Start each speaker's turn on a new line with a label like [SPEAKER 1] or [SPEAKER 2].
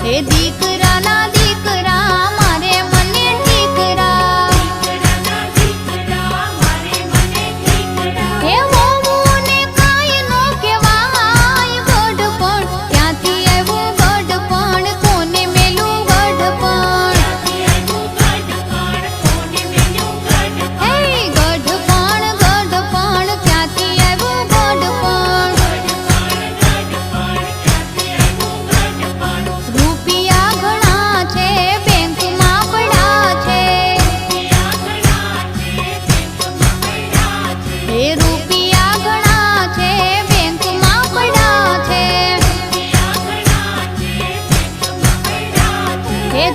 [SPEAKER 1] એ દીકરાના દીકરા મારે મને ઠીકરા એ વહુને કાંઈ નો કહેવાય ગઢપણ ક્યાંથી આવ્યું ગઢપણ કોને મેલું ગઢપણ હે ગઢપણ ગઢપણ ક્યાંથી આવ્યું ગઢપણ રૂપિયા ઘણા છે બેંકમાં પડ્યા છે એ રૂપિયા ઘણા છે બેંકમાં પડ્યા છે એ